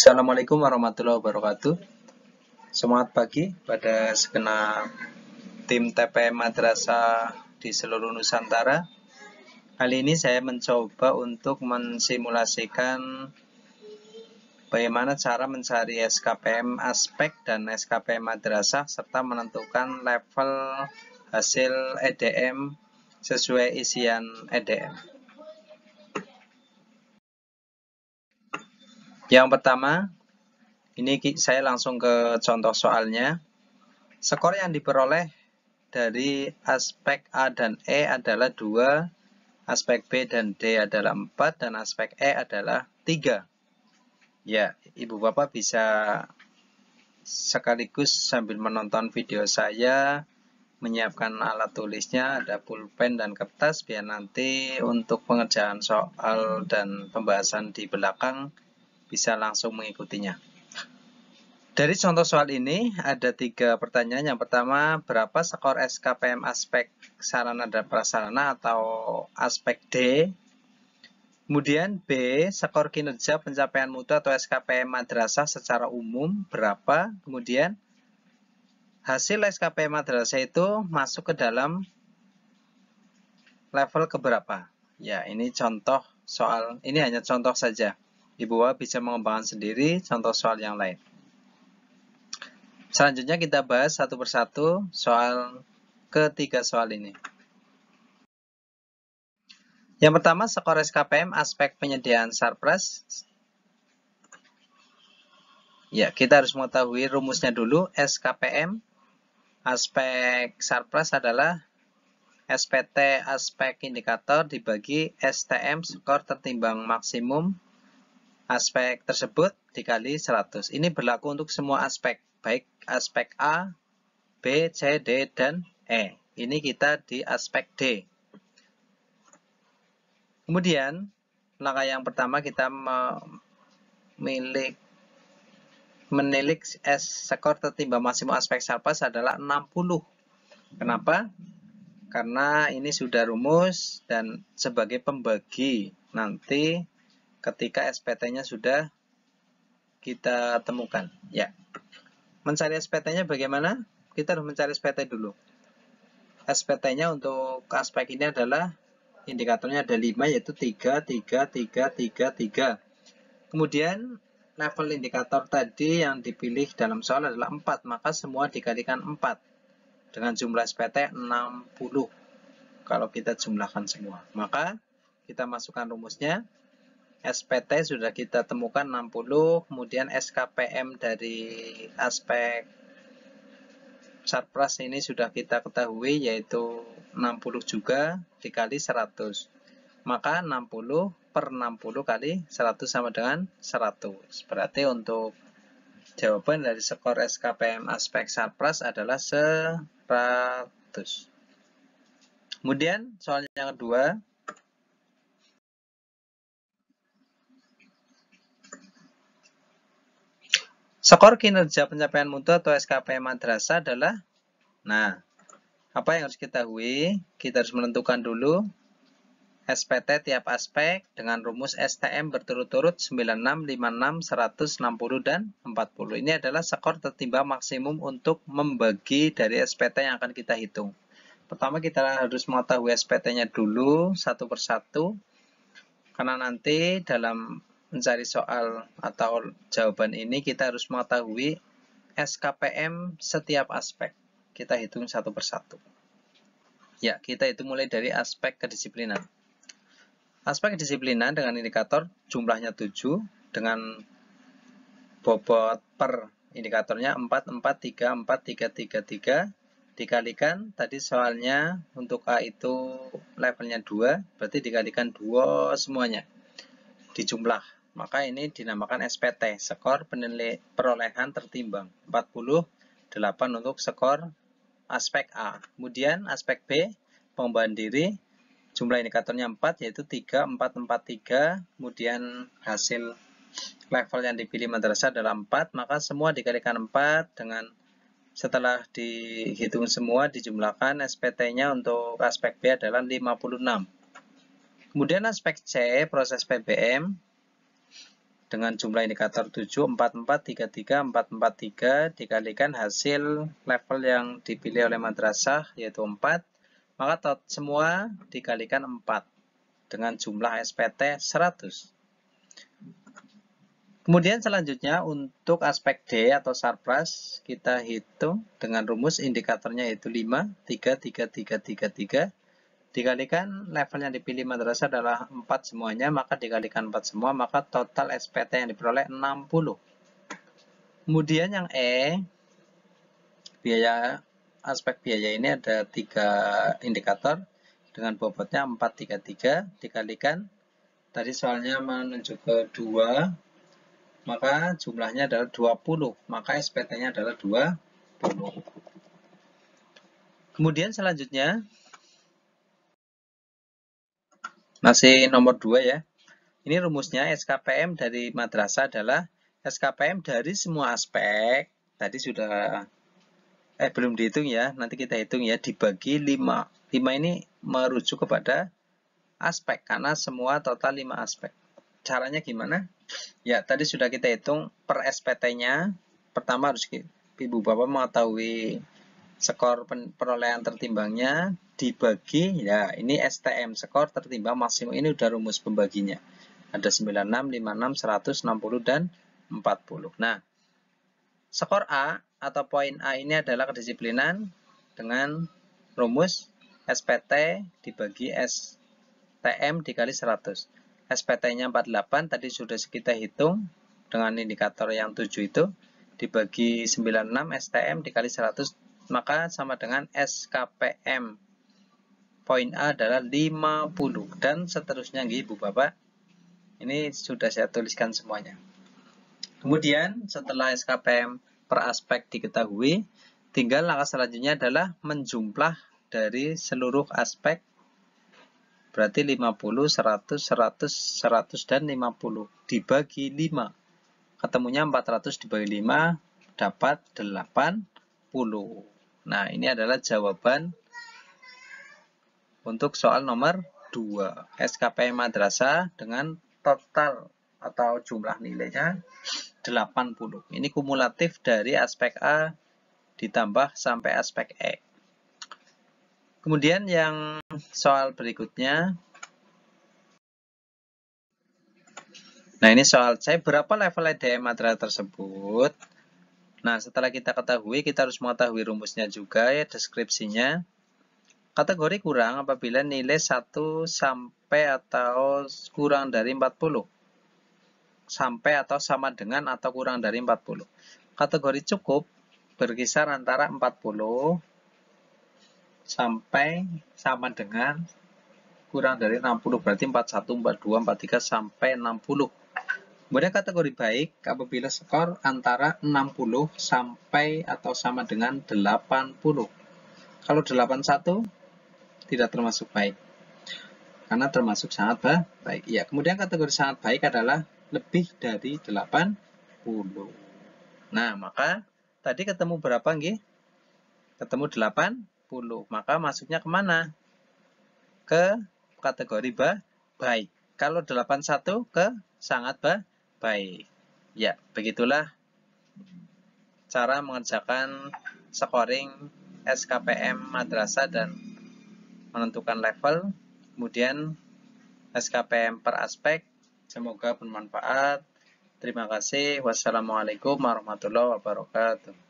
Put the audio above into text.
Assalamualaikum warahmatullahi wabarakatuh. Semangat pagi pada segenap tim TPM Madrasah di seluruh Nusantara. Kali ini saya mencoba untuk mensimulasikan bagaimana cara mencari SKPM aspek dan SKPM madrasah serta menentukan level hasil EDM sesuai isian EDM. Yang pertama, ini saya langsung ke contoh soalnya. Skor yang diperoleh dari aspek A dan E adalah 2, aspek B dan D adalah 4, dan aspek E adalah 3. Ya, Ibu Bapak bisa sekaligus sambil menonton video saya, menyiapkan alat tulisnya, ada pulpen dan kertas, biar nanti untuk pengerjaan soal dan pembahasan di belakang bisa langsung mengikutinya. Dari contoh soal ini ada 3 pertanyaan. Yang pertama, berapa skor SKPM aspek sarana dan prasarana atau aspek D? Kemudian B, skor kinerja pencapaian mutu atau SKPM madrasah secara umum berapa? Kemudian hasil SKPM madrasah itu masuk ke dalam level keberapa? Ya, ini contoh soal, ini hanya contoh saja. Ibu Bapak bisa mengembangkan sendiri contoh soal yang lain. Selanjutnya kita bahas satu persatu soal ketiga soal ini. Yang pertama, skor SKPM aspek penyediaan surplus. Ya, kita harus mengetahui rumusnya dulu. SKPM aspek surplus adalah SPT aspek indikator dibagi STM skor tertimbang maksimum aspek tersebut dikali 100. Ini berlaku untuk semua aspek, baik aspek A, B, C, D, dan E. Ini kita di aspek D. Kemudian, langkah yang pertama kita menilik skor tertimbang maksimum aspek surplus adalah 60. Kenapa? Karena ini sudah rumus dan sebagai pembagi nanti ketika SPT-nya sudah kita temukan. Ya, mencari SPT-nya bagaimana? Kita harus mencari SPT dulu. SPT-nya untuk aspek ini adalah indikatornya ada 5, yaitu 3, 3, 3, 3, 3. Kemudian level indikator tadi yang dipilih dalam soal adalah 4, maka semua dikalikan 4 dengan jumlah SPT 60. Kalau kita jumlahkan semua, maka kita masukkan rumusnya. SPT sudah kita temukan 60, kemudian SKPM dari aspek surplus ini sudah kita ketahui, yaitu 60 juga dikali 100. Maka 60 per 60 kali 100 sama dengan 100. Berarti untuk jawaban dari skor SKPM aspek surplus adalah 100. Kemudian soal yang kedua. Skor kinerja pencapaian mutu atau SKPM madrasah adalah, nah, apa yang harus kita ketahui? Kita harus menentukan dulu SPT tiap aspek dengan rumus STM berturut-turut 96, 56, 100, 60, dan 40. Ini adalah skor tertimbang maksimum untuk membagi dari SPT yang akan kita hitung. Pertama kita harus mengetahui SPT-nya dulu satu persatu, karena nanti dalam mencari soal atau jawaban ini kita harus mengetahui SKPM setiap aspek. Kita hitung satu persatu. Ya, kita itu mulai dari aspek kedisiplinan. Aspek kedisiplinan dengan indikator jumlahnya 7 dengan bobot per indikatornya 4, 4, 3, 4, 3, 3, 3 dikalikan, tadi soalnya untuk A itu levelnya 2, berarti dikalikan 2 semuanya dijumlah. Maka ini dinamakan SPT, skor perolehan tertimbang. 48 untuk skor aspek A. Kemudian aspek B, pengembangan diri, jumlah indikatornya 4, yaitu 3, 4, 4, 3. Kemudian hasil level yang dipilih madrasah adalah 4, maka semua dikalikan 4 dengan setelah dihitung semua dijumlahkan, SPT-nya untuk aspek B adalah 56. Kemudian aspek C, proses PBM, dengan jumlah indikator 7, 44, 33, 443 dikalikan hasil level yang dipilih oleh madrasah yaitu 4, maka semua dikalikan 4 dengan jumlah SPT 100. Kemudian selanjutnya untuk aspek D atau surplus kita hitung dengan rumus indikatornya yaitu 5, 3, 3, 3, 3, 3 dikalikan level yang dipilih madrasah adalah 4 semuanya, maka dikalikan 4 semua, maka total SPT yang diperoleh 60. Kemudian yang E, biaya aspek biaya ini ada 3 indikator dengan bobotnya 433 dikalikan tadi soalnya menuju ke 2, maka jumlahnya adalah 20, maka SPT-nya adalah 20. Kemudian selanjutnya masih nomor 2 ya. Ini rumusnya SKPM dari madrasah adalah SKPM dari semua aspek. Tadi sudah belum dihitung ya, nanti kita hitung ya, dibagi 5. 5 ini merujuk kepada aspek karena semua total 5 aspek. Caranya gimana? Ya, tadi sudah kita hitung per SPT-nya. Pertama harus Ibu Bapak mengetahui skor perolehan tertimbangnya dibagi, ya ini STM, skor tertimbang maksimum, ini udah rumus pembaginya. Ada 96, 56, 100, 60, dan 40. Nah, skor A atau poin A ini adalah kedisiplinan dengan rumus SPT dibagi STM dikali 100. SPT-nya 48, tadi sudah kita hitung dengan indikator yang 7 itu, dibagi 96 STM dikali 100, maka sama dengan SKPM. Poin A adalah 50, dan seterusnya Ibu Bapak. Ini sudah saya tuliskan semuanya. Kemudian setelah SKPM per aspek diketahui, tinggal langkah selanjutnya adalah menjumlah dari seluruh aspek. Berarti 50, 100, 100, 100, dan 50 dibagi 5. Ketemunya 400 dibagi 5 dapat 80. Nah, ini adalah jawaban untuk soal nomor 2. SKPM madrasah dengan total atau jumlah nilainya 80. Ini kumulatif dari aspek A ditambah sampai aspek E. Kemudian yang soal berikutnya. Nah, ini soal C, berapa level EDM madrasah tersebut? Nah, setelah kita ketahui, kita harus mengetahui rumusnya juga ya, deskripsinya. Kategori kurang apabila nilai 1 sampai atau kurang dari 40. Sampai atau sama dengan atau kurang dari 40. Kategori cukup berkisar antara 40 sampai sama dengan kurang dari 60, berarti 41, 42, 43 sampai 60. Kemudian kategori baik apabila skor antara 60 sampai atau sama dengan 80. Kalau 81 tidak termasuk baik, karena termasuk sangat baik. Ya, kemudian kategori sangat baik adalah lebih dari 80. Nah, maka tadi ketemu berapa nggih? Ketemu 80. Maka masuknya kemana? Ke kategori baik. Kalau 81 ke sangat baik. Ya, begitulah cara mengerjakan scoring SKPM madrasah dan menentukan level. Kemudian SKPM per aspek. Semoga bermanfaat. Terima kasih. Wassalamualaikum warahmatullahi wabarakatuh.